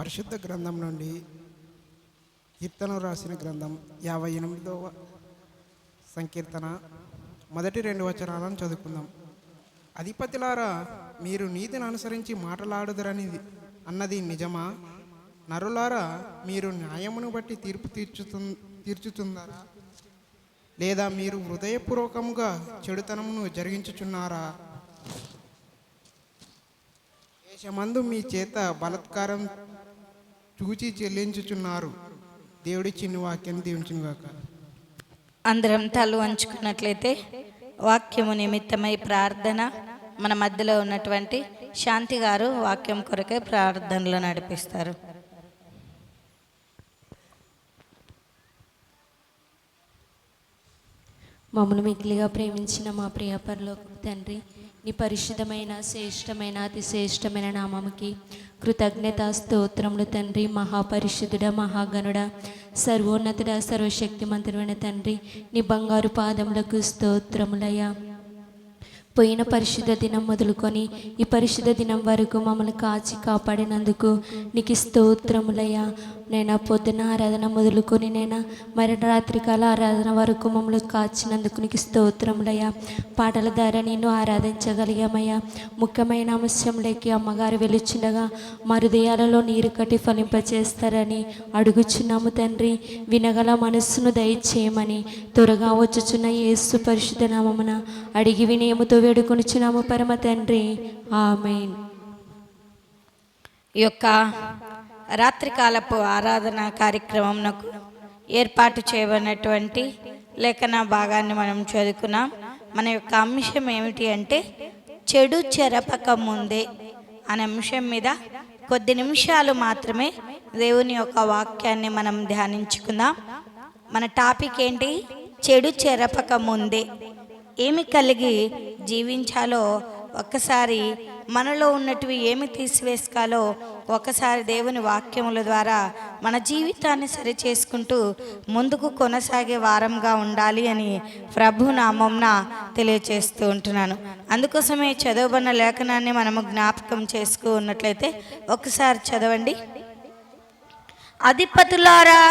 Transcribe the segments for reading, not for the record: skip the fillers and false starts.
పరిశుద్ధ గ్రంథం నుండి కీర్తన రాసిన గ్రంథం 58వ సంకీర్తన మొదటి 2 వచనాలను చదువుకుందాం. అధిపతులారా, మీరు నీతిని అనుసరించి మాట్లాడుదరని అన్నది నిజమా? నరులారా, మీరు న్యాయమును బట్టి తీర్పు తీర్చుతుందారా? లేదా మీరు హృదయపూర్వకముగా చెడుతనమును జరిగించుచున్నారా? దేశమందు మీ చేత బలత్కారం చూచి చెల్లించుచున్నారు. దేవుడి చిన్న వాక్యాన్ని దీవించుగాక. అందరం తల వంచుకున్నట్లయితే వాక్యము నిమిత్తమై ప్రార్థన. మన మధ్యలో ఉన్నటువంటి శాంతి గారు వాక్యం కొరకే ప్రార్థనలు నడిపిస్తారు. మమ్మల్ని మిక్కిలిగా ప్రేమించిన మా ప్రియ పరలోకపు తండ్రి, నీ పరిశుద్ధమైన శ్రేష్టమైన అతి శ్రేష్టమైన నామముకి కృతజ్ఞత స్తోత్రములు తండ్రి. మహాపరిశుద్ధుడ, మహాగణుడ, సర్వోన్నతుడ, సర్వశక్తిమంతుడైన తండ్రి, నీ బంగారు పాదములకు స్తోత్రములయ్యా. పోయిన పరిశుద్ధ దినం మొదలుకొని ఈ పరిశుద్ధ దినం వరకు మమ్మల్ని కాచి కాపాడినందుకు నీకు స్తోత్రములయ్యా. నైనా పొద్దున ఆరాధన మొదలుకొని నైనా మరి రాత్రికాల ఆరాధన వరకు మమ్మల్ని కాచినందుకు నీకు స్తోత్రములయ్యా. పాటల ద్వారా నిన్ను ఆరాధించగలిగామయ్యా. ముఖ్యమైన అంశంలోకి అమ్మగారు వెలుచుండగా మా హృదయాలలో నీరు కట్టి ఫలింపచేస్తారని అడుగుచున్నాము తండ్రి. వినగల మనస్సును దయచేయమని త్వరగా వచ్చుచున్న యేసు పరిశుద్ధ నామమున అడిగి వినయముతో వేడుకొనిచున్నాము పరమ తండ్రి, ఆమేన్. ఈ యొక్క రాత్రికాలపు ఆరాధన కార్యక్రమంకు ఏర్పాటు చేయబడినటువంటి లేఖన భాగాన్ని మనం చదువుకున్నాం. మన యొక్క అంశం ఏమిటి అంటే చెడు చెరపక ముందే అనే అంశం మీద కొద్ది నిమిషాలు మాత్రమే దేవుని యొక్క వాక్యాన్ని మనం ధ్యానించుకుందాం. మన టాపిక్ ఏంటి? చెడు చెరపక ముందే ఏమి కలిగి జీవించాలో, ఒక్కసారి మనలో ఉన్నటివి ఏమి తీసివేసుకోవాలో ఒకసారి దేవుని వాక్యముల ద్వారా మన జీవితాన్ని సరి చేసుకుంటూ ముందుకు కొనసాగే వారంగా ఉండాలి అని ప్రభు నామంన తెలియచేస్తూ ఉంటున్నాను. అందుకోసమే చదవబడిన లేఖనాన్ని మనము జ్ఞాపకం చేసుకున్నట్లయితే ఒకసారి చదవండి. అధిపతులారా,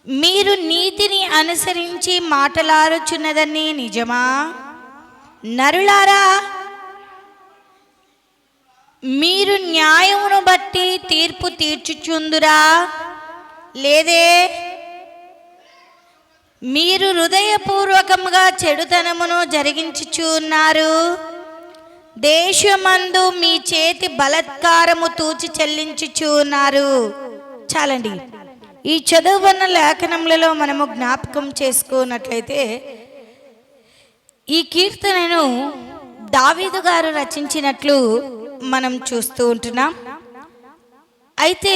మీరు నీతిని అనుసరించి మాటలాడుచున్నదని నిజమా? నరులారా, మీరు న్యాయమును బట్టి తీర్పు తీర్చుచుందురా? లేదే మీరు హృదయపూర్వకంగా చెడుతనమును జరిగించుచున్నారు. దేశమందు మీ చేతి బలత్కారము తూచి చెల్లించుచున్నారు. చాలండి. ఈ చదువుకున్న లేఖనములలో మనము జ్ఞాపకం చేసుకున్నట్లయితే ఈ కీర్తనను దావీదు గారు రచించినట్లు మనం చూస్తూ ఉంటున్నాం. అయితే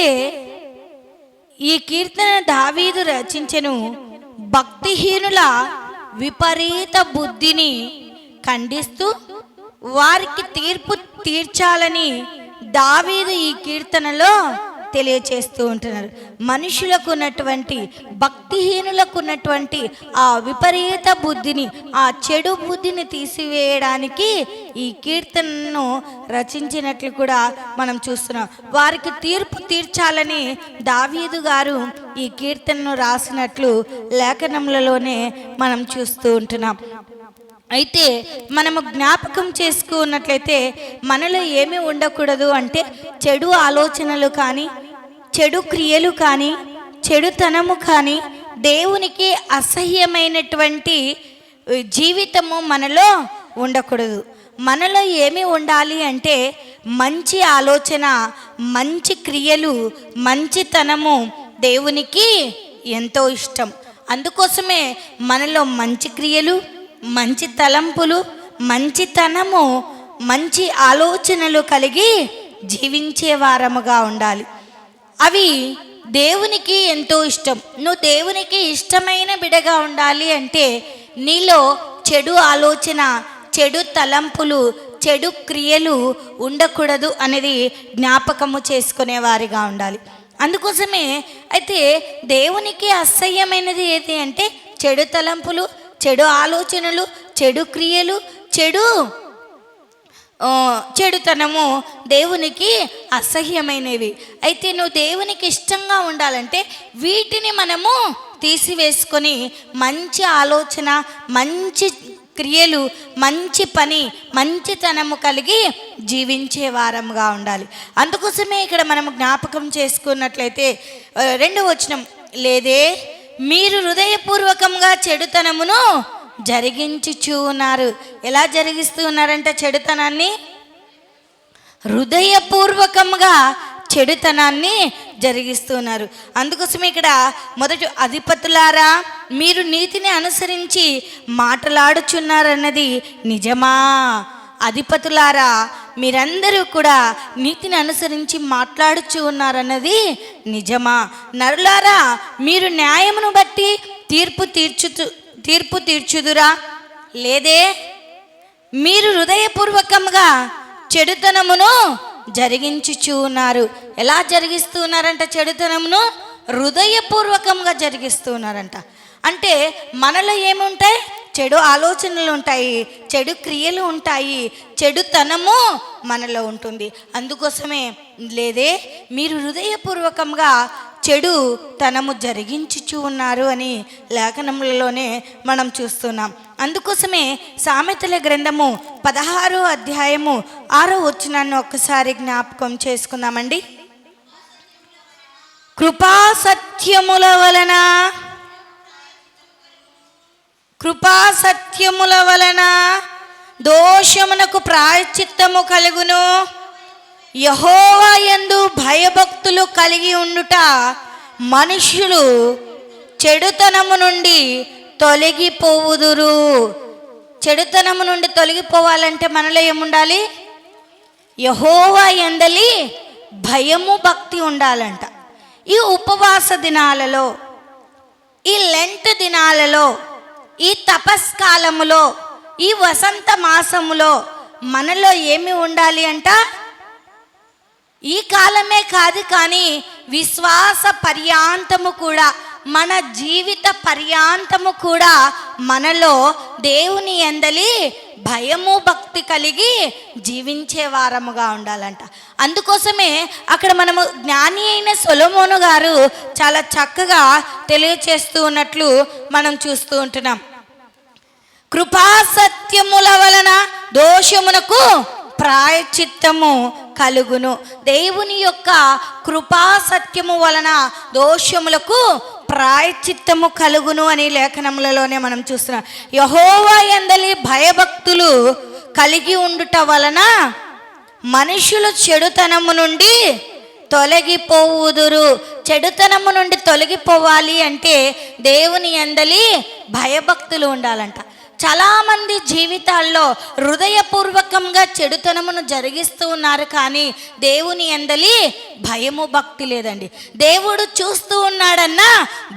ఈ కీర్తన దావీదు రచించెను భక్తిహీనుల విపరీత బుద్ధిని ఖండిస్తూ వారికి తీర్పు తీర్చాలని దావీదు ఈ కీర్తనలో తెలియచేస్తూ ఉంటున్నారు. మనుషులకు ఉన్నటువంటి, భక్తిహీనులకు ఉన్నటువంటి ఆ విపరీత బుద్ధిని, ఆ చెడు బుద్ధిని తీసివేయడానికి ఈ కీర్తనను రచించినట్లు కూడా మనం చూస్తున్నాం. వారికి తీర్పు తీర్చాలని దావీదు గారు ఈ కీర్తనను రాసినట్లు లేఖనములలోనే మనం చూస్తూ ఉంటున్నాం. అయితే మనము జ్ఞాపకం చేసుకున్నట్లయితే మనలో ఏమీ ఉండకూడదు అంటే చెడు ఆలోచనలు కానీ, చెడు క్రియలు కానీ, చెడుతనము కానీ, దేవునికి అసహ్యమైనటువంటి జీవితము మనలో ఉండకూడదు. మనలో ఏమి ఉండాలి అంటే మంచి ఆలోచన, మంచి క్రియలు, మంచితనము దేవునికి ఎంతో ఇష్టం. అందుకోసమే మనలో మంచి క్రియలు, మంచి తలంపులు, మంచితనము, మంచి ఆలోచనలు కలిగి జీవించే వారముగా ఉండాలి. అవి దేవునికి ఎంతో ఇష్టం. నువ్వు దేవునికి ఇష్టమైన బిడ్డగా ఉండాలి అంటే నీలో చెడు ఆలోచన, చెడు తలంపులు, చెడు క్రియలు ఉండకూడదు అనేది జ్ఞాపకము చేసుకునే వారిగా ఉండాలి. అందుకోసమే అయితే దేవునికి అసహ్యమైనది ఏది అంటే చెడు తలంపులు, చెడు ఆలోచనలు, చెడు క్రియలు, చెడు చెడుతనము దేవునికి అసహ్యమైనవి. అయితే నువ్వు దేవునికి ఇష్టంగా ఉండాలంటే వీటిని మనము తీసివేసుకొని మంచి ఆలోచన, మంచి క్రియలు, మంచి పని, మంచితనము కలిగి జీవించే వారంగా ఉండాలి. అందుకోసమే ఇక్కడ మనము జ్ఞాపకం చేసుకున్నట్లయితే 2వ వచనం, లేదే మీరు హృదయపూర్వకంగా చెడుతనమును జరిగించుచూ ఉన్నారు. ఎలా జరిగిస్తూ ఉన్నారంట చెడుతనాన్ని? హృదయపూర్వకంగా చెడుతనాన్ని జరిగిస్తున్నారు. అందుకోసమే ఇక్కడ మొదటి, అధిపతులారా మీరు నీతిని అనుసరించి మాట్లాడుచున్నారన్నది నిజమా? అధిపతులారా మీరందరూ కూడా నీతిని అనుసరించి మాట్లాడుచు ఉన్నారన్నది నిజమా? నరులారా మీరు న్యాయమును బట్టి తీర్పు తీర్చుదురా? లేదే మీరు హృదయపూర్వకంగా చెడుతనమును జరిగించుచూ ఉన్నారు. ఎలా జరిగిస్తూ ఉన్నారంట చెడుతనమును? హృదయపూర్వకంగా జరిగిస్తూ ఉన్నారంట. అంటే మనలో ఏముంటాయి? చెడు ఆలోచనలు ఉంటాయి, చెడు క్రియలు ఉంటాయి, చెడుతనము మనలో ఉంటుంది. అందుకోసమే లేదే మీరు హృదయపూర్వకంగా చెడు తనము జరిగించుచూ ఉన్నారు అని లేఖనములలోనే మనం చూస్తున్నాం. అందుకోసమే సామెతల గ్రంథము 16వ అధ్యాయము 6వ వచనాన్ని ఒక్కసారి జ్ఞాపకం చేసుకుందామండి. కృపా సత్యముల వలన దోషమునకు ప్రాయశ్చిత్తము కలుగును. యెహోవా యందు భయభక్తులు కలిగి ఉండుట మనుషులు చెడుతనము నుండి తొలగిపోవుదురు. చెడుతనము నుండి తొలగిపోవాలంటే మనలో ఏముండాలి? యెహోవా యందలి భయము, భక్తి ఉండాలంట. ఈ ఉపవాస దినాలలో, ఈ లెంట్ దినాలలో, ఈ తపస్కాలములో, ఈ వసంత మాసములో మనలో ఏమి ఉండాలి అంట? ఈ కాలమే కాదు కానీ విశ్వాస పర్యాంతము కూడా, మన జీవిత పర్యాంతము కూడా మనలో దేవుని యందలి భయము, భక్తి కలిగి జీవించే వారముగా ఉండాలంట. అందుకోసమే అక్కడ మనము జ్ఞాని అయిన సొలొమోను గారు చాలా చక్కగా తెలియచేస్తూ ఉన్నట్లు మనం చూస్తూ ఉంటున్నాం. కృపా సత్యముల వలన దోషమునకు ప్రాయశ్చిత్తము కలుగును. దేవుని యొక్క కృపా సత్యము వలన దోషములకు ప్రాయశ్చిత్తము కలుగును అని లేఖనములలోనే మనం చూస్తున్నాం. యెహోవా యందలి భయభక్తులు కలిగి ఉండుట వలన మనుషులు చెడుతనము నుండి తొలగిపోవుదురు. చెడుతనము నుండి తొలగిపోవాలి అంటే దేవుని యందలి భయభక్తులు ఉండాలంట. చాలామంది జీవితాల్లో హృదయపూర్వకంగా చెడుతనమును జరిగిస్తూ ఉన్నారు కానీ దేవుని యందలి భయము, భక్తి లేదండి. దేవుడు చూస్తూ ఉన్నాడన్నా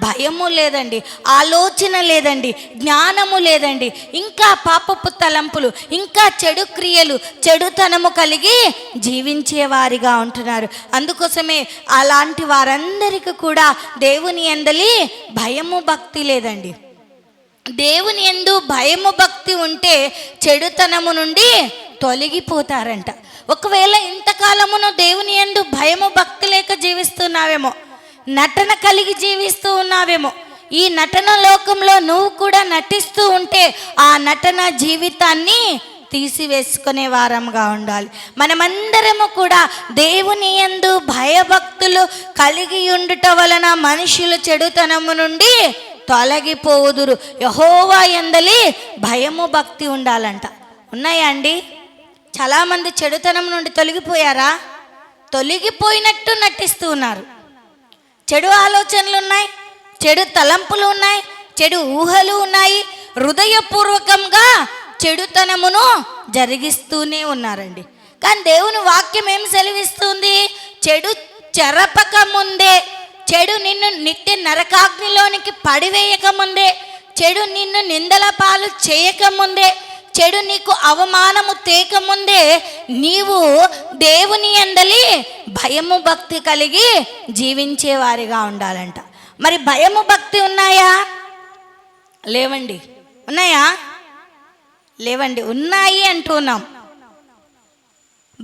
భయము లేదండి, ఆలోచన లేదండి, జ్ఞానము లేదండి. ఇంకా పాపపు తలంపులు, ఇంకా చెడు క్రియలు, చెడుతనము కలిగి జీవించే వారిగా ఉంటున్నారు. అందుకోసమే అలాంటి వారందరికీ కూడా దేవుని యందలి భయము, భక్తి లేదండి. దేవుని యందు భయము, భక్తి ఉంటే చెడుతనము నుండి తొలగిపోతారంట. ఒకవేళ ఇంతకాలమును దేవుని యందు భయము, భక్తి లేక జీవిస్తున్నావేమో, నటన కలిగి జీవిస్తూ ఉన్నావేమో. ఈ నటన లోకంలో నువ్వు కూడా నటిస్తూ ఉంటే ఆ నటన జీవితాన్ని తీసివేసుకునే వారంగా ఉండాలి. మనమందరము కూడా దేవుని యందు భయభక్తులు కలిగి ఉండుట వలన మనుషులు చెడుతనము నుండి తొలగిపోవుదురు. యెహోవా యందలి భయము, భక్తి ఉండాలంట. ఉన్నాయా అండి? చాలామంది చెడుతనం నుండి తొలగిపోయారా? తొలగిపోయినట్టు నటిస్తూ ఉన్నారు. చెడు ఆలోచనలు ఉన్నాయి, చెడు తలంపులు ఉన్నాయి, చెడు ఊహలు ఉన్నాయి, హృదయపూర్వకంగా చెడుతనమును జరిగిస్తూనే ఉన్నారండి. కానీ దేవుని వాక్యం ఏం సెలవిస్తుంది? చెడు చెరపక ముందే, చెడు నిన్ను నిత్య నరకాగ్నిలోనికి పడివేయక ముందే, చెడు నిన్ను నిందల పాలు చేయకముందే, చెడు నీకు అవమానము తేకముందే నీవు దేవుని యందలి భయము, భక్తి కలిగి జీవించే వారిగా ఉండాలంట. మరి భయము, భక్తి ఉన్నాయా? లేవండి. ఉన్నాయా? లేవండి. ఉన్నాయి అంటున్నాం.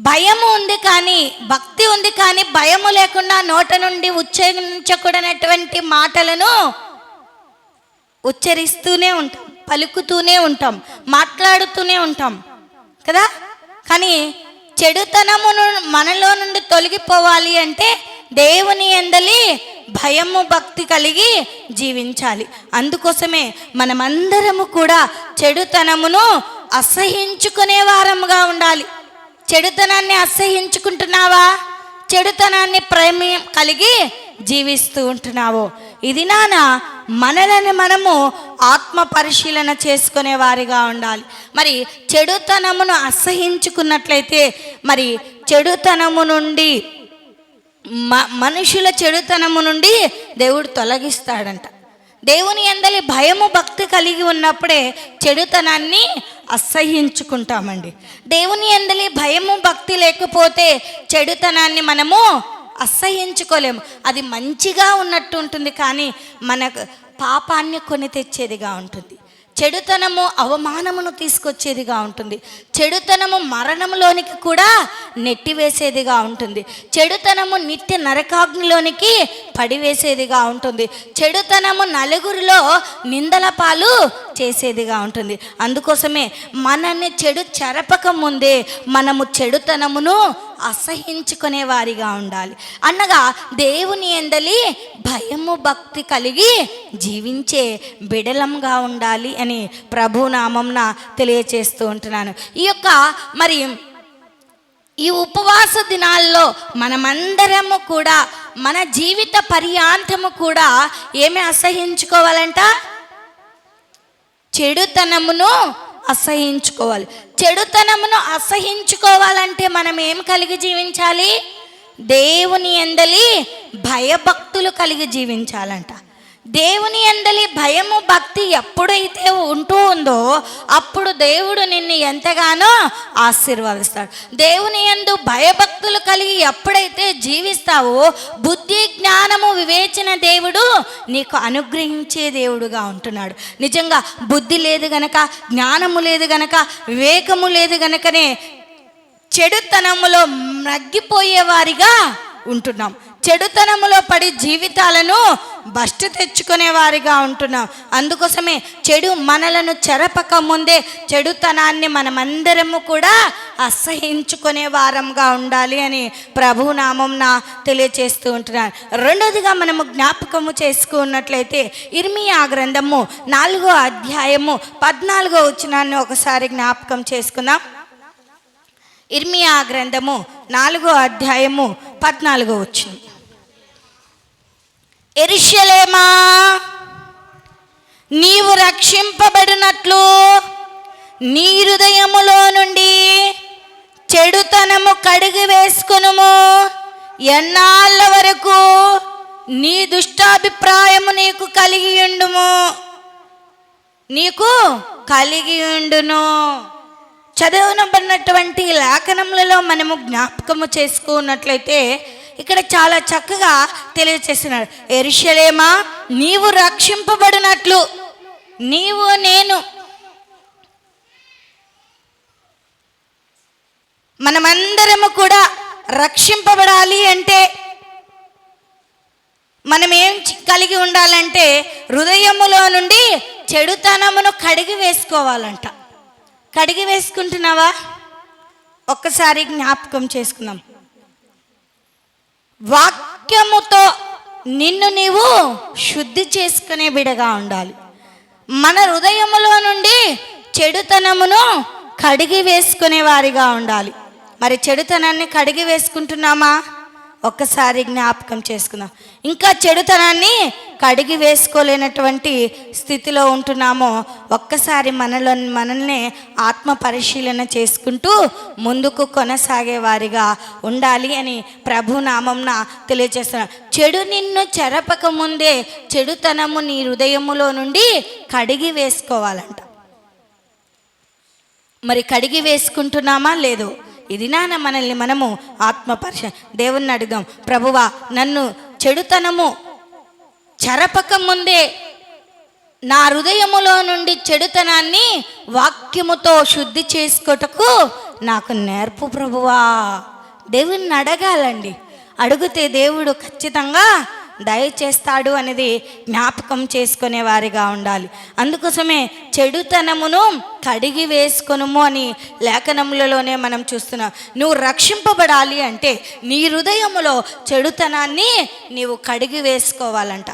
భయము ఉంది కానీ, భక్తి ఉంది కానీ భయము లేకుండా నోట నుండి ఉచ్చరించకూడనటువంటి మాటలను ఉచ్చరిస్తూనే ఉంటాం, పలుకుతూనే ఉంటాం, మాట్లాడుతూనే ఉంటాం కదా. కానీ చెడుతనమును మనలో నుండి తొలగిపోవాలి అంటే దేవుని యందలి భయము భక్తి కలిగి జీవించాలి. అందుకోసమే మనమందరము కూడా చెడుతనమును అసహించుకునే వారముగా ఉండాలి. చెడుతనాన్ని అసహించుకుంటున్నావా? చెడుతనాన్ని ప్రేమ కలిగి జీవిస్తూ ఉంటున్నావో? ఇది మనలను మనము ఆత్మ పరిశీలన చేసుకునే వారిగా ఉండాలి. మరి చెడుతనమును అసహించుకున్నట్లయితే మరి చెడుతనము నుండి మనుషుల చెడుతనము నుండి దేవుడు తొలగిస్తాడంట. దేవుని యందలి భయము భక్తి కలిగి ఉన్నప్పుడే చెడుతనాన్ని అసహించుకుంటామండి. దేవుని యందలి భయము భక్తి లేకపోతే చెడుతనాన్ని మనము అసహించుకోలేము. అది మంచిగా ఉన్నట్టు ఉంటుంది కానీ మనకు పాపాన్ని కొని తెచ్చేదిగా ఉంటుంది. చెడుతనము అవమానమును తీసుకొచ్చేదిగా ఉంటుంది. చెడుతనము మరణంలోనికి కూడా నెట్టివేసేదిగా ఉంటుంది. చెడుతనము నిత్య నరకాగ్నిలోనికి పడివేసేదిగా ఉంటుంది. చెడుతనము నలుగురిలో నిందల పాలు చేసేదిగా ఉంటుంది. అందుకోసమే మనల్ని చెడు చెరపక ముందే మనము చెడుతనమును అసహించుకునే వారిగా ఉండాలి. అనగా దేవుని యందలి భయము భక్తి కలిగి జీవించే బిడలంగా ఉండాలి అని ప్రభునామంన తెలియచేస్తూ ఉంటున్నాను. ఈ ఉపవాస దినాల్లో మనమందరము కూడా మన జీవిత పర్యాంతము కూడా ఏమి అసహించుకోవాలంట? చెడుతనమును అసహించుకోవాలి. చెడుతనమును అసహించుకోవాలంటే మనం ఏం కలిగి జీవించాలి? దేవుని యందలి భయభక్తులు కలిగి జీవించాలంట. దేవుని యందలి భయము భక్తి ఎప్పుడైతే ఉంటూ ఉందో అప్పుడు దేవుడు నిన్ను ఎంతగానో ఆశీర్వదిస్తాడు. దేవుని యందు భయభక్తులు కలిగి ఎప్పుడైతే జీవిస్తావో బుద్ధి జ్ఞానము వివేచన దేవుడు నీకు అనుగ్రహించే దేవుడుగా ఉంటున్నాడు. నిజంగా బుద్ధి లేదు గనక, జ్ఞానము లేదు గనక, వివేకము లేదు గనకనే చెడుతనములో మగ్గిపోయే వారిగా ఉంటున్నాం. చెడుతనములో పడి జీవితాలను బస్టు తెచ్చుకునే వారిగా ఉంటున్నాం. అందుకోసమే చెడు మనలను చెరపక ముందే చెడుతనాన్ని మనమందరము కూడా అసహించుకునే వారంగా ఉండాలి అని ప్రభునామంన తెలియచేస్తూ ఉంటున్నాను. రెండోదిగా మనము జ్ఞాపకము చేసుకున్నట్లయితే ఇర్మియా గ్రంథము 4వ అధ్యాయము 14వ వచనాన్ని ఒకసారి జ్ఞాపకం చేసుకుందాం. ఇర్మియా గ్రంథము 4వ అధ్యాయము 14వ వచనం. యెరూషలేమా, నీవు రక్షింపబడినట్లు నీ హృదయములో నుండి చెడుతనము కడిగి వేసుకునుము. ఎన్నాళ్ళ వరకు నీ దుష్టాభిప్రాయము నీకు కలిగి ఉండును. చదవనబడినటువంటి లేఖనములలో మనము జ్ఞాపకము చేసుకున్నట్లయితే ఇక్కడ చాలా చక్కగా తెలియచేస్తున్నాడు. యెరూషలేమా, నీవు రక్షింపబడినట్లు, నీవు నేను మనమందరము కూడా రక్షింపబడాలి అంటే మనం ఏం కలిగి ఉండాలంటే హృదయములో నుండి చెడుతనమును కడిగి వేసుకోవాలంట. కడిగి వేసుకుంటున్నావా? ఒక్కసారి జ్ఞాపకం చేసుకుందాం. వాక్యముతో నిన్ను నీవు శుద్ధి చేసుకునే బిడగా ఉండాలి. మన హృదయములో నుండి చెడుతనమును కడిగి వేసుకునే వారిగా ఉండాలి. మరి చెడుతనాన్ని కడిగి వేసుకుంటున్నామా? ఒక్కసారి జ్ఞాపకం చేసుకుందాం. ఇంకా చెడుతనాన్ని కడిగి వేసుకోలేనటువంటి స్థితిలో ఉంటున్నామో ఒక్కసారి మనల్ని ఆత్మ పరిశీలన చేసుకుంటూ ముందుకు కొనసాగే వారిగా ఉండాలి అని ప్రభునామంన తెలియజేస్తున్నాను. చెడు నిన్ను చెరపక ముందే చెడుతనము నీ హృదయములో నుండి కడిగి వేసుకోవాలంట. మరి కడిగి వేసుకుంటున్నామా లేదు? ఇది మనల్ని మనము ఆత్మపరిశ దేవుణ్ణి అడుగుదాం. ప్రభువా, నన్ను చెడుతనము చెరపక ముందే నా హృదయములో నుండి చెడుతనాన్ని వాక్యముతో శుద్ధి చేసుకొటకు నాకు నేర్పు ప్రభువా. దేవుణ్ణి అడగాలండి. అడిగితే దేవుడు ఖచ్చితంగా దయచేస్తాడు అనేది జ్ఞాపకం చేసుకునే వారిగా ఉండాలి. అందుకోసమే చెడుతనమును కడిగి వేసుకొనుము అని లేఖనములలోనే మనం చూస్తున్నాం. నువ్వు రక్షింపబడాలి అంటే నీ హృదయములో చెడుతనాన్ని నీవు కడిగి వేసుకోవాలంట.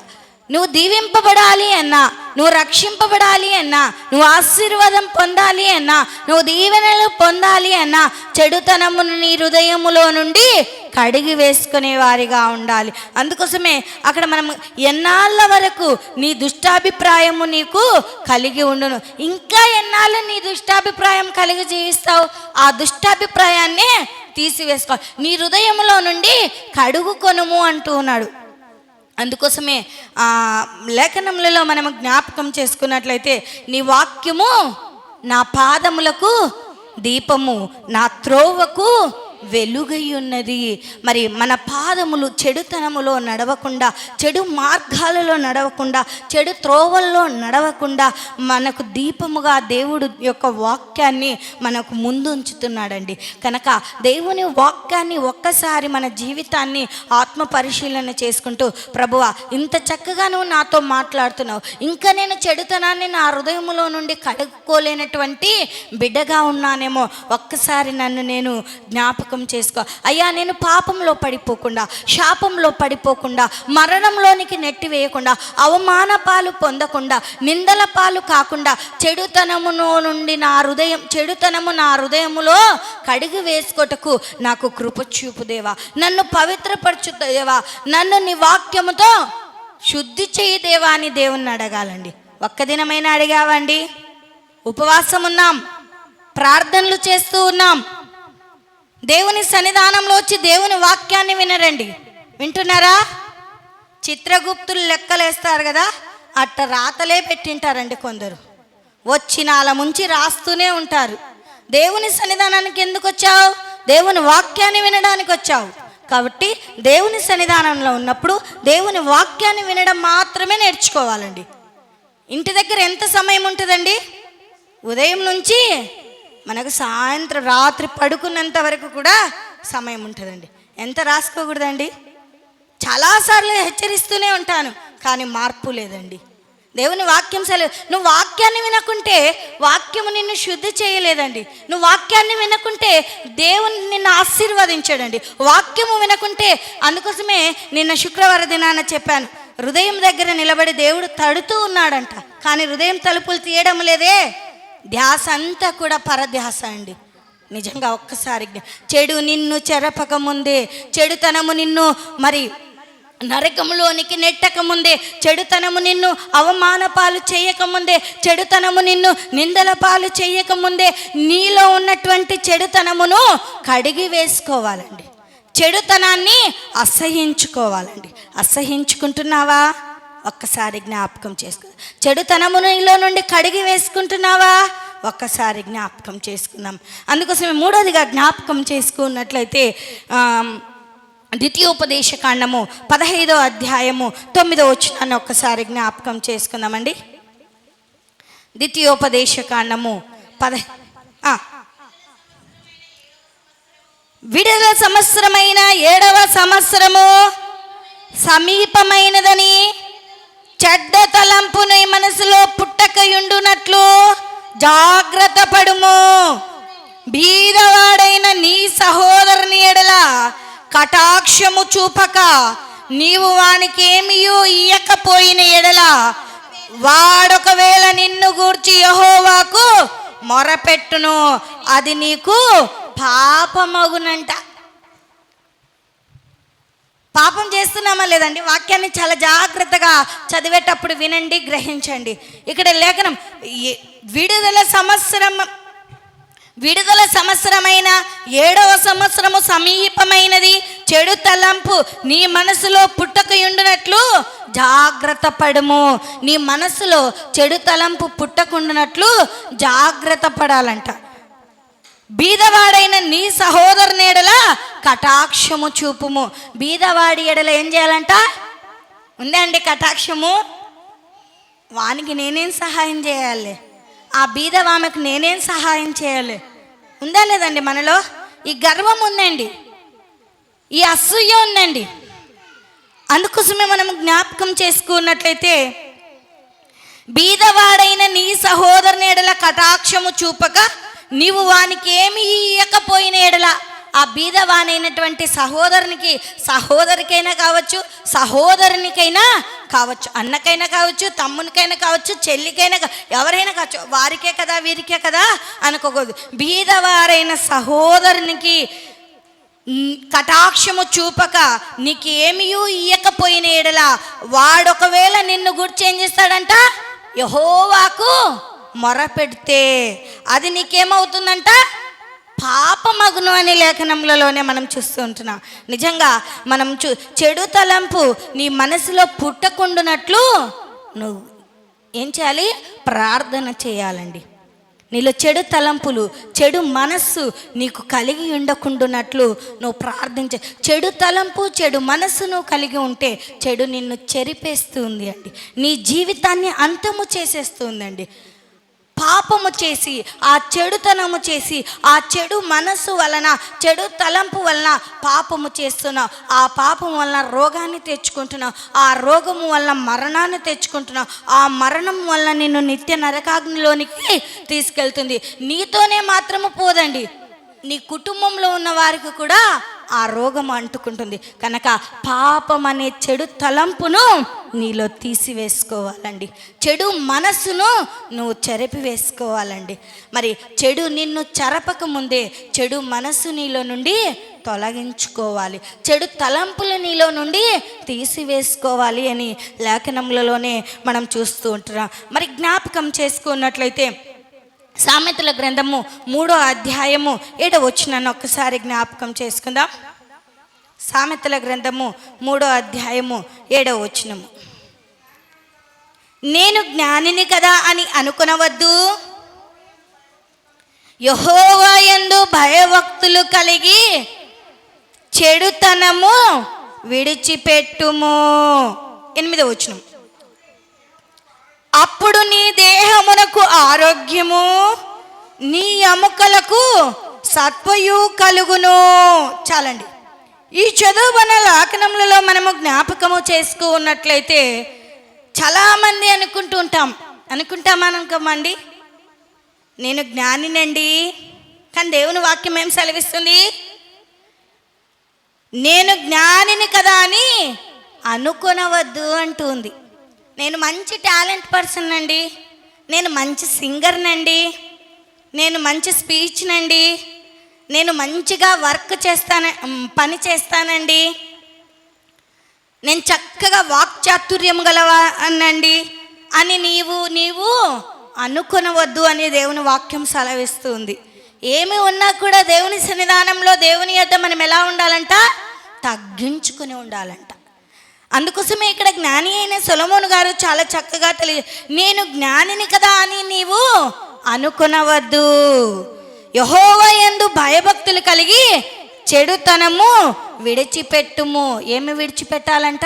నువ్వు దీవింపబడాలి అన్నా, నువ్వు రక్షింపబడాలి అన్నా, నువ్వు ఆశీర్వాదం పొందాలి అన్నా, నువ్వు దీవెనలు పొందాలి అన్నా చెడుతనమును నీ హృదయములో నుండి కడిగి వేసుకునే వారిగా ఉండాలి. అందుకోసమే అక్కడ మనం ఎన్నాళ్ళ వరకు నీ దుష్టాభిప్రాయము నీకు కలిగి ఉండును, ఇంకా ఎన్నాళ్ళు నీ దుష్టాభిప్రాయం కలిగి జీవిస్తావు? ఆ దుష్టాభిప్రాయాన్ని తీసివేసుకో, నీ హృదయములో నుండి కడుగుకొనుము అంటూ ఉన్నాడు. అందుకోసమే లేఖనములలో మనము జ్ఞాపకం చేసుకున్నట్లయితే నీ వాక్యము నా పాదములకు దీపము, నా త్రోవకు వెలుగై ఉన్నది. మరి మన పాదములు చెడుతనములో నడవకుండా, చెడు మార్గాలలో నడవకుండా, చెడు త్రోవల్లో నడవకుండా మనకు దీపముగా దేవుడు యొక్క వాక్యాన్ని మనకు ముందుంచుతున్నాడండి. కనుక దేవుని వాక్యాన్ని ఒక్కసారి మన జీవితాన్ని ఆత్మ పరిశీలన చేసుకుంటూ, ప్రభువా ఇంత చక్కగా నువ్వు నాతో మాట్లాడుతున్నావు, ఇంకా నేను చెడుతనాన్ని నా హృదయంలో నుండి కడుక్కోలేనటువంటి బిడ్డగా ఉన్నానేమో, ఒక్కసారి నన్ను నేను జ్ఞాపకం చేసుకో అయ్యా. నేను పాపంలో పడిపోకుండా, శాపంలో పడిపోకుండా, మరణంలోనికి నెట్టివేయకుండా, అవమాన పాలు పొందకుండా, నిందల పాలు కాకుండా, చెడుతనము నా హృదయములో కడిగి వేసుకోటకు నాకు కృప చూపు దేవా. నన్ను పవిత్రపరచు దేవా, నన్ను నీ వాక్యముతో శుద్ధి చేయి దేవా అని దేవుణ్ణి అడగాలండి. ఒక్క దినమైనా అడిగావండి? ఉపవాసం ఉన్నాం, ప్రార్థనలు చేస్తూ ఉన్నాం, దేవుని సన్నిధానంలో వచ్చి దేవుని వాక్యాన్ని వినరండి. వింటున్నారా? చిత్రగుప్తులు లెక్కలేస్తారు కదా, అట్ట రాతలే పెట్టింటారండి కొందరు. వచ్చిన అలా ముంచి రాస్తూనే ఉంటారు. దేవుని సన్నిధానానికి ఎందుకు వచ్చావు? దేవుని వాక్యాన్ని వినడానికి వచ్చావు. కాబట్టి దేవుని సన్నిధానంలో ఉన్నప్పుడు దేవుని వాక్యాన్ని వినడం మాత్రమే నేర్చుకోవాలండి. ఇంటి దగ్గర ఎంత సమయం ఉంటుందండి? ఉదయం నుంచి మనకు సాయంత్రం రాత్రి పడుకున్నంత వరకు కూడా సమయం ఉంటుందండి. ఎంత రాసుకోకూడదండి? చాలాసార్లు హెచ్చరిస్తూనే ఉంటాను, కానీ మార్పు లేదండి. దేవుని వాక్యం నువ్వు వాక్యాన్ని వినకుంటే వాక్యము నిన్ను శుద్ధి చేయలేదండి. నువ్వు వాక్యాన్ని వినకుంటే దేవుని నిన్ను ఆశీర్వదించాడండి. వాక్యము వినకుంటే, అందుకోసమే నిన్న శుక్రవారం దినాన చెప్పాను, హృదయం దగ్గర నిలబడి దేవుడు తడుతూ ఉన్నాడంట, కానీ హృదయం తలుపులు తీయడం లేదే. ధ్యాస అంతా కూడా పరధ్యాస అండి. నిజంగా ఒక్కసారి చెడు నిన్ను చెరపకముందే, చెడుతనము నిన్ను మరి నరకములోనికి నెట్టకముందే, చెడుతనము నిన్ను అవమాన పాలు చేయకముందే, చెడుతనము నిన్ను నిందల పాలు చేయకముందే నీలో ఉన్నటువంటి చెడుతనమును కడిగి వేసుకోవాలండి. చెడుతనాన్ని అసహించుకోవాలండి. అసహించుకుంటున్నావా? ఒక్కసారి జ్ఞాపకం చేసుకో. చెడుతనము నీలో నుండి కడిగి వేసుకుంటున్నావా? ఒక్కసారి జ్ఞాపకం చేసుకుందాం. అందుకోసమే మూడోదిగా జ్ఞాపకం చేసుకున్నట్లయితే ద్వితీయోపదేశకాండము 15వ అధ్యాయము 9వ వచనాన్ని ఒక్కసారి జ్ఞాపకం చేసుకుందామండి. ద్వితీయోపదేశకాండము విడుదల సంవత్సరమైన 7వ సంవత్సరము సమీపమైనదని, చెడ్డ తలంపు నీ మనసులో పుట్టకయుండునట్లు జాగ్రత్త పడుము. బీదవాడైన నీ సహోదరుని ఎడల కటాక్షము చూపక, నీవు వానికేమియూ ఇయ్యకపోయిన ఎడల, వాడొకవేళ నిన్ను గూర్చి యెహోవాకు మొరపెట్టును, అది నీకు పాపమగునంట. పాపం చేస్తున్నామా లేదండి? వాక్యాన్ని చాలా జాగ్రత్తగా చదివేటప్పుడు వినండి, గ్రహించండి. ఇక్కడ లేఖనం విడుదల సంవత్సరమైన 7వ సంవత్సరము సమీపమైనది, చెడు తలంపు నీ మనసులో పుట్టకయుండునట్లు జాగ్రత్త పడుము. నీ మనసులో చెడు తలంపు పుట్టకుండానట్లు జాగ్రత్త పడాలంట. బీదవాడైన నీ సహోదరుని ఎడల కటాక్షము చూపుము. బీదవాడి ఎడల ఏం చేయాలంట? ఉందండి కటాక్షము. వానికి నేనేం సహాయం చేయాలి? ఆ బీదవామెకు నేనేం సహాయం చేయాలి? ఉందా లేదండి మనలో? ఈ గర్వం ఉందండి, ఈ అసూయ ఉందండి. అందుకోసమే మనం జ్ఞాపకం చేసుకున్నట్లయితే, బీదవాడైన నీ సహోదరుని ఎడల కటాక్షము చూపక నీవు వానికి ఏమి ఇయ్యకపోయిన ఎడల, ఆ బీదవానైనటువంటి సహోదరికైనా కావచ్చు, సహోదరునికైనా కావచ్చు, అన్నకైనా కావచ్చు, తమ్మునికైనా కావచ్చు, చెల్లికైనా ఎవరైనా కావచ్చు, వారికే కదా వీరికే కదా అనుకోకూడదు. బీదవారైన సహోదరునికి కటాక్షము చూపక నీకు ఏమీ ఇయ్యకపోయిన ఎడల, వాడొకవేళ నిన్ను గురించి ఏం చేస్తాడంట? యెహోవాకు మొరపెడితే అది నీకేమవుతుందంట? పాపమగును అని లేఖనములలోనే మనం చూస్తూ ఉంటున్నాం. నిజంగా మనం చెడు తలంపు నీ మనసులో పుట్టకుండానట్లు నువ్వు ఏం చేయాలి? ప్రార్థన చేయాలండి. నీలో చెడు తలంపులు, చెడు మనస్సు నీకు కలిగి ఉండకుండానట్లు నువ్వు ప్రార్థించే. చెడు తలంపు, చెడు మనస్సు నువ్వు కలిగి ఉంటే చెడు నిన్ను చెరిపేస్తుంది అండి, నీ జీవితాన్ని అంతము చేసేస్తుందండి. పాపము చేసి, ఆ చెడుతనము చేసి, ఆ చెడు మనస్సు వలన, చెడు తలంపు వలన పాపము చేస్తున్నావు. ఆ పాపం వలన రోగాన్ని తెచ్చుకుంటున్నావు, ఆ రోగము వలన మరణాన్ని తెచ్చుకుంటున్నావు. ఆ మరణం వలన నిన్ను నిత్య నరకాగ్నిలోనికి తీసుకెళ్తుంది. నీతోనే మాత్రము పోదండి, నీ కుటుంబంలో ఉన్న వారికి కూడా ఆ రోగం అంటుకుంటుంది. కనుక పాపం అనే చెడు తలంపును నీలో తీసివేసుకోవాలండి, చెడు మనస్సును నువ్వు చెరిపి వేసుకోవాలండి. మరి చెడు నిన్ను చెరపక ముందే చెడు మనస్సు నీలో నుండి తొలగించుకోవాలి, చెడు తలంపులు నీలో నుండి తీసివేసుకోవాలి అని లేఖనములలోనే మనం చూస్తూ ఉంటున్నాం. మరి జ్ఞాపకం చేసుకున్నట్లయితే సామెతల గ్రంథము 3వ అధ్యాయము 7వ వచనాన్ని ఒక్కసారి జ్ఞాపకం చేసుకుందాం. సామెతల గ్రంథము 3వ అధ్యాయము 7వ వచనము. నేను జ్ఞానిని కదా అని అనుకొనవద్దు, యెహోవా యందు భయభక్తులు కలిగి చెడుతనము విడిచిపెట్టుము. 8వ వచనం. అప్పుడు నీ దేహమునకు ఆరోగ్యము, నీ ఎముకలకు సత్వయు కలుగును. చాలండి. ఈ చదువున లేఖనములలో మనము జ్ఞాపకము చేసుకున్నట్లయితే చాలామంది అనుకుంటామండి, నేను జ్ఞానినండి. కానీ దేవుని వాక్యం ఏం సెలవిస్తుంది? నేను జ్ఞానిని కదా అని అనుకొనవద్దు అంటుంది. నేను మంచి టాలెంట్ పర్సన్ అండి, నేను మంచి సింగర్నండి, నేను మంచి స్పీచ్నండి, నేను మంచిగా పని చేస్తానండి, నేను చక్కగా వాక్చాతుర్యం గలవానండి అని నీవు అనుకొనవద్దు అని దేవుని వాక్యం సెలవిస్తుంది. ఏమి ఉన్నా కూడా దేవుని సన్నిధానంలో, దేవుని యొద్ద మనం ఎలా ఉండాలంట? తగ్గించుకుని ఉండాలంట. అందుకోసమే ఇక్కడ జ్ఞాని అయిన సొలొమోను గారు చాలా చక్కగా నేను జ్ఞానిని కదా అని నీవు అనుకొనవద్దు, యెహోవా యందు భయభక్తులు కలిగి చెడుతనము విడిచిపెట్టుము. ఏమి విడిచిపెట్టాలంట?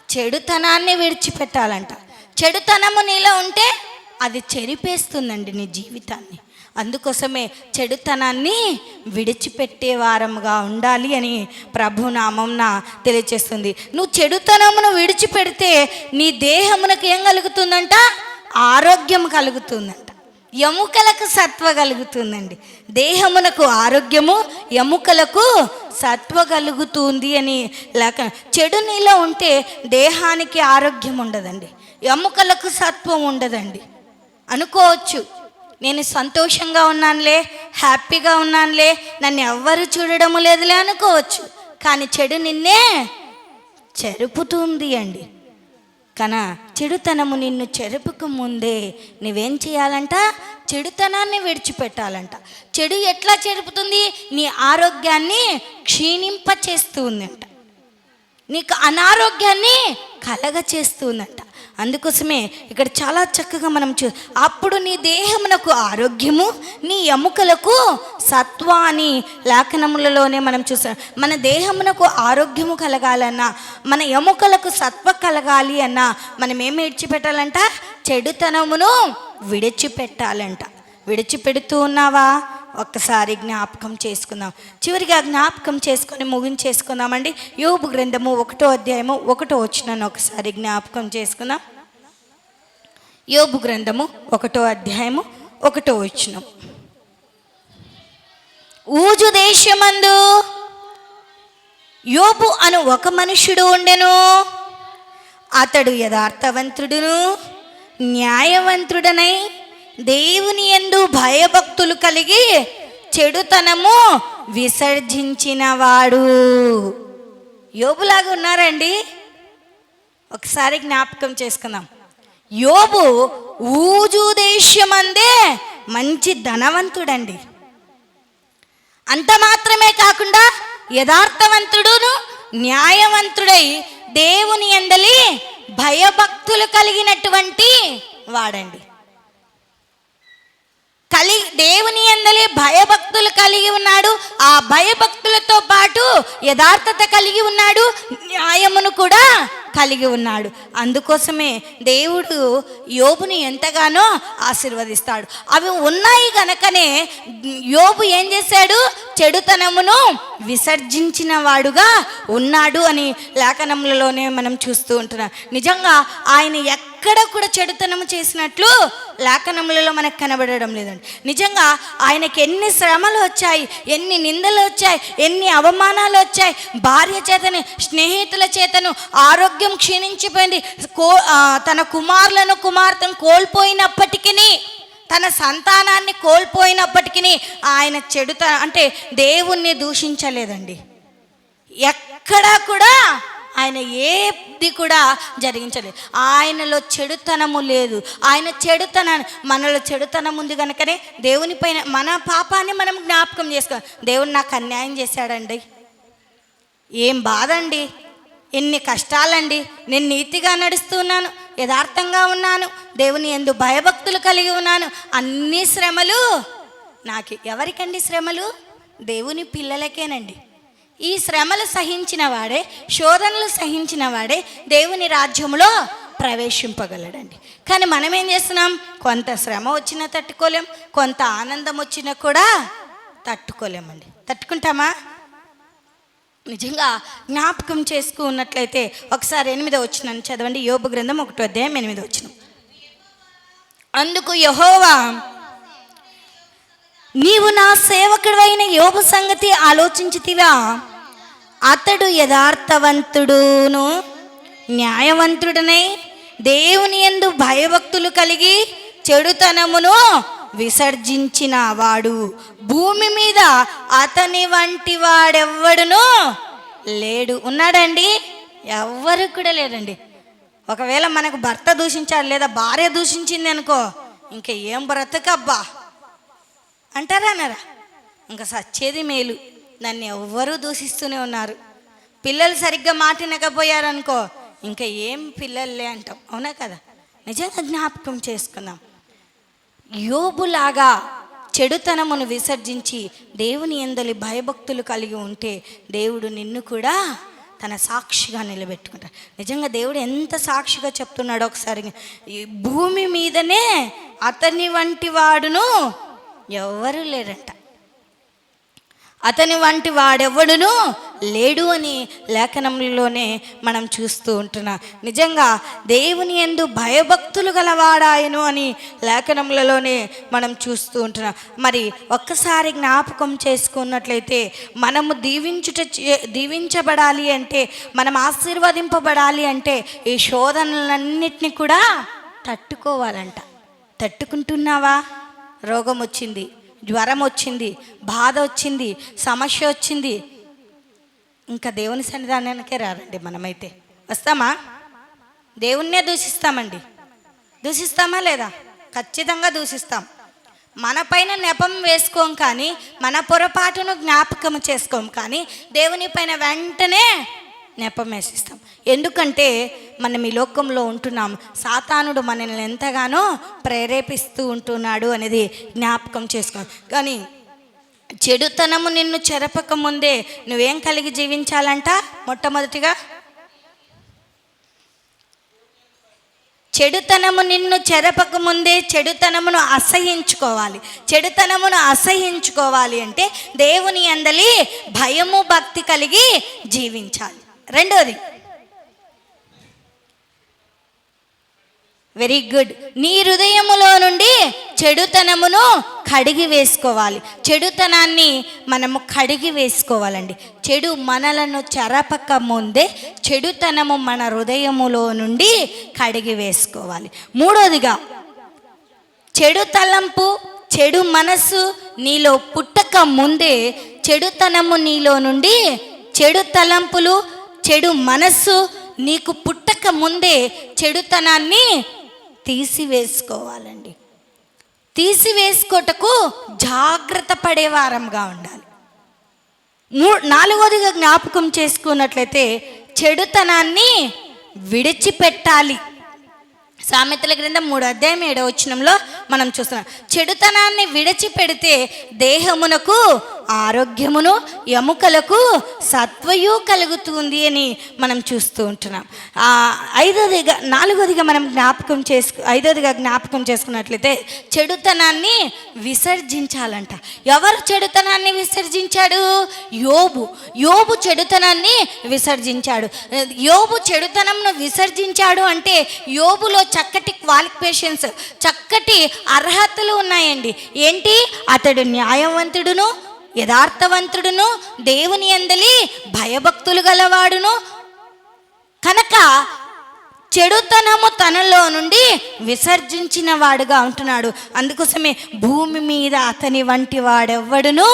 చెడుతనాన్ని విడిచిపెట్టాలంట. చెడుతనము నీలో ఉంటే అది చెరిపేస్తుందండి నీ జీవితాన్ని. అందుకోసమే చెడుతనాన్ని విడిచిపెట్టే వారముగా ఉండాలి అని ప్రభు నామమున తెలియచేస్తుంది. నువ్వు చెడుతనమును విడిచిపెడితే నీ దేహమునకు ఏం కలుగుతుందంట? ఆరోగ్యం కలుగుతుందంట, ఎముకలకు సత్వ కలుగుతుందండి. దేహమునకు ఆరోగ్యము, ఎముకలకు సత్వ కలుగుతుంది అని లేక. చెడు నీలో ఉంటే దేహానికి ఆరోగ్యం ఉండదండి, ఎముకలకు సత్వం ఉండదండి. అనుకోవచ్చు, నేను సంతోషంగా ఉన్నానులే, హ్యాపీగా ఉన్నానులే, నన్ను ఎవ్వరు చూడడం లేదులే అనుకోవచ్చు. కానీ చెడు నిన్నే చెరుపుతుంది అండి. కన చెడుతనము నిన్ను చెరుపుకు ముందే నువ్వేం చేయాలంట? చెడుతనాన్ని విడిచిపెట్టాలంట. చెడు ఎట్లా చెరుపుతుంది? నీ ఆరోగ్యాన్ని క్షీణింపచేస్తుందంట, నీకు అనారోగ్యాన్ని కలగచేస్తుందంట. అందుకోసమే ఇక్కడ చాలా చక్కగా మనం అప్పుడు నీ దేహమునకు ఆరోగ్యము, నీ ఎముకలకు సత్వ అని లేఖనములలోనే మనం చూసాం. మన దేహమునకు ఆరోగ్యము కలగాలన్నా, మన ఎముకలకు సత్వ కలగాలి అన్నా మనం ఏమి విడిచిపెట్టాలంట? చెడుతనమును విడిచిపెట్టాలంట. విడిచిపెడుతూ ఉన్నావా? ఒక్కసారి జ్ఞాపకం చేసుకుందాం. చివరిగా జ్ఞాపకం చేసుకొని ముగించేసుకుందామండి. యోబు గ్రంథము 1వ అధ్యాయము 1వ వచనాన్ని ఒకసారి జ్ఞాపకం చేసుకుందాం. యోబు గ్రంథము 1వ అధ్యాయము 1వ వచనం. ఊజు దేశమందు యోబు అను ఒక మనుష్యుడు ఉండెను. అతడు యథార్థవంతుడును న్యాయవంతుడనై దేవుని యందు భయభక్తులు కలిగి చెడుతనము విసర్జించినవాడు. యోబులాగా ఉన్నారండి? ఒకసారి జ్ఞాపకం చేసుకుందాం. యోబు ఊజు దేశమందే మంచి ధనవంతుడండి. అంత మాత్రమే కాకుండా యథార్థవంతుడును న్యాయవంతుడై దేవుని యందలి భయభక్తులు కలిగినటువంటి వాడండి. దేవుని యందలి భయభక్తులు కలిగి ఉన్నాడు. ఆ భయభక్తులతో పాటు యథార్థత కలిగి ఉన్నాడు, న్యాయమును కూడా కలిగి ఉన్నాడు. అందుకోసమే దేవుడు యోబుని ఎంతగానో ఆశీర్వదిస్తాడు. అవి ఉన్నాయి గనకనే యోబు ఏం చేశాడు? చెడుతనమును విసర్జించిన వాడుగా ఉన్నాడు అని లేఖనములలోనే మనం చూస్తూ ఉంటున్నాం. నిజంగా ఆయన ఎక్కడ కూడా చెడుతనము చేసినట్లు లేఖనములలో మనకు కనబడడం లేదండి. నిజంగా ఆయనకి ఎన్ని శ్రమలు వచ్చాయి, ఎన్ని నిందలు వచ్చాయి, ఎన్ని అవమానాలు వచ్చాయి. భార్య చేతను, స్నేహితుల చేతను ఆరోగ్యం క్షీణించిపోయింది. తన కుమార్తెను కోల్పోయినప్పటికీ, తన సంతానాన్ని కోల్పోయినప్పటికీ ఆయన అంటే దేవుణ్ణి దూషించలేదండి. ఎక్కడా కూడా ఆయన ఏది కూడా జరిగించలేదు. ఆయనలో చెడుతనము లేదు. మనలో చెడుతనం ఉంది కనుకనే దేవుని పైన మన పాపాన్ని మనం జ్ఞాపకం చేసుకోవాలి. దేవుడు నాకు అన్యాయం చేశాడండి, ఏం బాధ అండి, ఎన్ని కష్టాలండి, నేను నీతిగా నడుస్తున్నాను, యథార్థంగా ఉన్నాను, దేవుని యందు భయభక్తులు కలిగి ఉన్నాను, అన్ని శ్రమలు నాకు. ఎవరికండి శ్రమలు? దేవుని పిల్లలకేనండి. ఈ శ్రమలు సహించిన వాడే, శోధనలు సహించిన వాడే దేవుని రాజ్యంలో ప్రవేశింపగలడండి. కానీ మనం ఏం చేస్తున్నాం? కొంత శ్రమ వచ్చినా తట్టుకోలేం, కొంత ఆనందం వచ్చినా కూడా తట్టుకోలేమండి. తట్టుకుంటామా? నిజంగా జ్ఞాపకం చేసుకున్నట్లయితే ఒకసారి 8వ వచనం చదవండి. యోబు గ్రంథం 1వ అధ్యాయం 8వ వచనం. అందుకు యెహోవా, నీవు నా సేవకుడైన యోబు సంగతి ఆలోచించితివా? అతడు యథార్థవంతుడును న్యాయవంతుడనై దేవుని యందు భయభక్తులు కలిగి చెడుతనమును విసర్జించిన వాడు. భూమి మీద అతని వంటి వాడెవ్వడును లేడు. ఉన్నాడండి? ఎవ్వరు కూడా లేడండి. ఒకవేళ మనకు భర్త దూషించాడు లేదా భార్య దూషించింది అనుకో, ఇంకా ఏం బ్రతకబ్బా అంటారా అన్నారా? ఇంకా సచ్చేది మేలు. నన్ను ఎవ్వరూ దూషిస్తూనే ఉన్నారు. పిల్లలు సరిగ్గా మాటినకపోయారనుకో, ఇంకా ఏం పిల్లలే అంటాం. అవునా కదా? నిజంగా జ్ఞాపకం చేసుకుందాం. యోబులాగా చెడుతనమును విసర్జించి దేవుని యందలి భయభక్తులు కలిగి ఉంటే దేవుడు నిన్ను కూడా తన సాక్షిగా నిలబెట్టుకుంటాడు. నిజంగా దేవుడు ఎంత సాక్షిగా చెప్తున్నాడో ఒకసారి. ఈ భూమి మీదనే అతని వంటి వాడును ఎవరు లేరంట. అతని వంటి వాడెవ్వడును లేడు అని లేఖనంలోనే మనం చూస్తూ ఉంటున్నాం. నిజంగా దేవుని యందు భయభక్తులు గలవాడాయను అని లేఖనములలోనే మనం చూస్తూ ఉంటున్నాం. మరి ఒక్కసారి జ్ఞాపకం చేసుకున్నట్లయితే మనము దీవించబడాలి అంటే, మనం ఆశీర్వదింపబడాలి అంటే ఈ శోధనలన్నిటినీ కూడా తట్టుకోవాలంట. తట్టుకుంటున్నావా? రోగం వచ్చింది, జ్వరం వచ్చింది, బాధ వచ్చింది, సమస్య వచ్చింది, ఇంకా దేవుని సన్నిధానానికే రారండి. మనమైతే వస్తామా? దేవుణ్ణే దూషిస్తామండి. దూషిస్తామా లేదా? ఖచ్చితంగా దూషిస్తాం. మన పైన నెపం వేసుకోం, కానీ మన పొరపాటును జ్ఞాపకం చేసుకోం, కానీ దేవుని పైన వెంటనే నెపం వేసిస్తాం. ఎందుకంటే మనం ఈ లోకంలో ఉంటున్నాం. సాతానుడు మనల్ని ఎంతగానో ప్రేరేపిస్తూ ఉంటున్నాడు అనేది జ్ఞాపకం చేసుకో. కానీ చెడుతనము నిన్ను చెరపక ముందే నువ్వేం కలిగి జీవించాలంట? మొట్టమొదటిగా చెడుతనము నిన్ను చెరపక ముందే చెడుతనమును అసహించుకోవాలి. చెడుతనమును అసహించుకోవాలి అంటే దేవుని యందలి భయము భక్తి కలిగి జీవించాలి. రెండోది, వెరీ గుడ్, నీ హృదయములో నుండి చెడుతనమును కడిగి వేసుకోవాలి. చెడుతనాన్ని మనము కడిగి వేసుకోవాలండి. చెడు మనలను చెరపక ముందే చెడుతనము మన హృదయములో నుండి కడిగి వేసుకోవాలి. మూడోదిగా, చెడు తలంపు చెడు మనసు నీలో పుట్టక ముందే చెడుతనము నీలో నుండి, చెడు తలంపులు చెడు మనస్సు నీకు పుట్టక ముందే చెడుతనాన్ని తీసివేసుకోవాలండి. తీసివేసుకోటకు జాగ్రత్త పడే వారంగా ఉండాలి. నాలుగోదిగా జ్ఞాపకం చేసుకున్నట్లయితే చెడుతనాన్ని విడిచిపెట్టాలి. సామెతల గ్రంథం 3:7 మనం చూస్తున్నాం. చెడుతనాన్ని విడిచిపెడితే దేహమునకు ఆరోగ్యమును, ఎముకలకు సత్వయు కలుగుతుంది అని మనం చూస్తూ ఉంటున్నాం. నాలుగోదిగా మనం జ్ఞాపకం చేసుకున్నట్లయితే చెడుతనాన్ని విసర్జించాలంట. ఎవరు చెడుతనాన్ని విసర్జించాడు? యోబు చెడుతనాన్ని విసర్జించాడు. యోబు చెడుతనంను విసర్జించాడు అంటే యోబులో చక్కటి క్వాలిఫికేషన్స్, చక్కటి అర్హతలు ఉన్నాయండి. ఏంటి? అతడు న్యాయవంతుడును, యథార్థవంతుడును, దేవుని యందలి భయభక్తులు గలవాడును కనుక చెడుతనము తనలో నుండి విసర్జించిన వాడుగా ఉంటున్నాడు. అందుకోసమే భూమి మీద అతని వంటి వాడెవ్వడును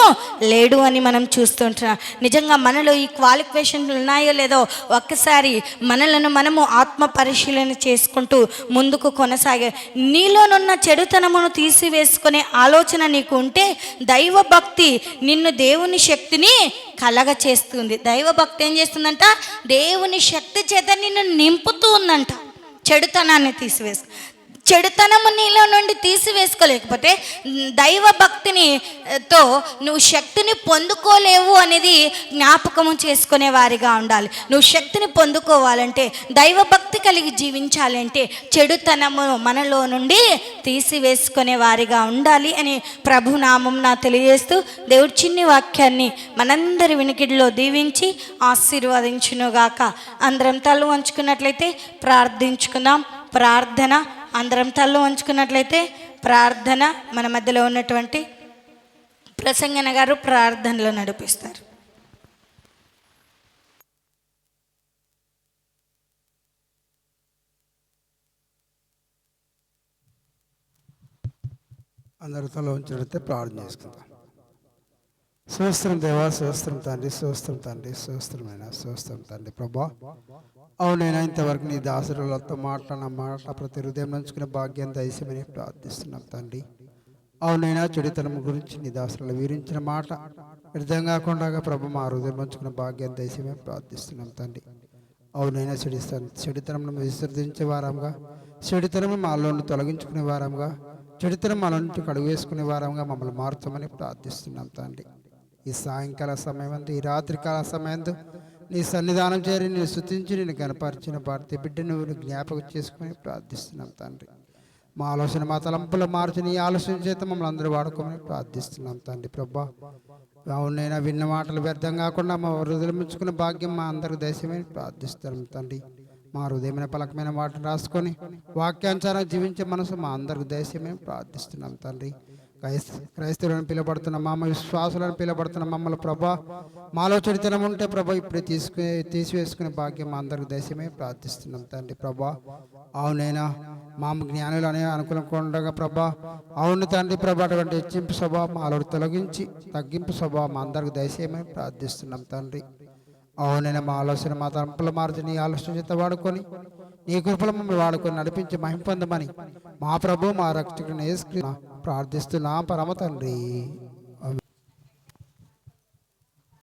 లేడు అని మనం చూస్తుంటున్నాం. నిజంగా మనలో ఈ క్వాలిఫికేషన్లు ఉన్నాయో లేదో ఒక్కసారి మనలను మనము ఆత్మ పరిశీలన చేసుకుంటూ ముందుకు కొనసాగే, నీలోనున్న చెడుతనమును తీసివేసుకునే ఆలోచన నీకు ఉంటే దైవభక్తి నిన్ను దేవుని శక్తిని కలగ చేస్తుంది. దైవభక్తి ఏం చేస్తుందంట? దేవుని శక్తి చేత నిన్ను నింపుతూ ఉందంట. చెడుతనాన్ని చెడుతనము నీలో నుండి తీసివేసుకోలేకపోతే దైవభక్తితో నువ్వు శక్తిని పొందుకోలేవు అనేది జ్ఞాపకము చేసుకునే వారిగా ఉండాలి. నువ్వు శక్తిని పొందుకోవాలంటే, దైవభక్తి కలిగి జీవించాలంటే చెడుతనము మనలో నుండి తీసివేసుకునే వారిగా ఉండాలి అని ప్రభునామం నా తెలియజేస్తూ దేవుడి చిన్ని వాక్యాన్ని మనందరి వినికిడిలో దీవించి ఆశీర్వదించునుగాక. అందరం తల వంచుకున్నట్లయితే ప్రార్థించుకుందాం. ప్రార్థన అందరం తల్లు వంచుకున్నట్లయితే ప్రార్థన మన మధ్యలో ఉన్నటువంటి ప్రసంగన గారు ప్రార్థనలో నడిపిస్తారు. అందరూ తల వంచినట్లయితే ప్రార్థన చేసుకుందాం. స్తోత్రం దేవా, స్తోత్రం తండ్రి, స్తోత్రం తండ్రి, స్తోత్రమైన స్తోత్రం తండ్రి. ప్రభా, అవునైనా ఇంతవరకు నీ దాసులతో మాట ప్రతి హృదయం నుంచుకునే భాగ్యం దయచేయమని ప్రార్థిస్తున్నాం తండ్రి. అవునైనా చెడుతనం గురించి నీ దాసులు వీరించిన మాట వ్యర్థం కాకుండా ప్రభు మా హృదయం నుంచుకునే భాగ్యం దయచేయమని ప్రార్థిస్తున్నాం తండ్రి. అవునైనా చెడుతనం విసర్జించే వారంగా, చెడుతనం మాలో తొలగించుకునే వారంగా, చెడుతనం మాలో నుంచి కడుగు వేసుకునే వారంగా మమ్మల్ని మార్చమని ప్రార్థిస్తున్నాం తండ్రి. ఈ సాయంకాల సమయం, ఈ రాత్రికాల సమయం నీ సన్నిధానం చేరి నేను స్తుతించి నేను కనపరిచిన భారతీయ బిడ్డను జ్ఞాపకం చేసుకుని ప్రార్థిస్తున్నాం తండ్రి. మా ఆలోచన, మా తలంపుల మార్చి నీ ఆలోచన చేత మమ్మల్ని అందరూ వాడుకోమని ప్రార్థిస్తున్నాం తండ్రి. ప్రభా, అవునైనా విన్న మాటలు వ్యర్థం కాకుండా మా హృదయం ఉంచుకున్న భాగ్యం మా అందరికి దయచేయమని ప్రార్థిస్తున్నాం తండ్రి. మా హృదయమైన పలకమైన మాటలు రాసుకొని వాక్యానుసారం జీవించే మనసు మా అందరికి దయచేయమని ప్రార్థిస్తున్నాం తండ్రి. క్రైస్తవులను పిలబడుతున్న విశ్వాసులను పిలబడుతున్న మమ్మల్ని ప్రభా, మాలో చెడుతనం ఉంటే ప్రభా ఇప్పుడే తీసివేసుకునే భాగ్యం మా అందరికి దయచేయమే ప్రార్థిస్తున్నాం తండ్రి. ప్రభా, అవునైనా మా జ్ఞానులు అనే అనుకూలంగా ప్రభా, అవును తండ్రి ప్రభా, అటువంటి హెచ్చింపు స్వభావం మాలో తొలగించి తగ్గింపు స్వభావం మా అందరికి దయచేయమని ప్రార్థిస్తున్నాం తండ్రి. అవునైనా మా ఆలోచన, మా తలంపుల మార్చి నీ ఆలోచన చేత వాడుకొని నీ కృపల మమ్మల్ని వాడుకొని నడిపించి మహిమ పొందమని మా ప్రభు, మా రక్షకుని యేసుక్రీస్తు ప్రార్థిస్తున్నాం పరమ తండ్రి.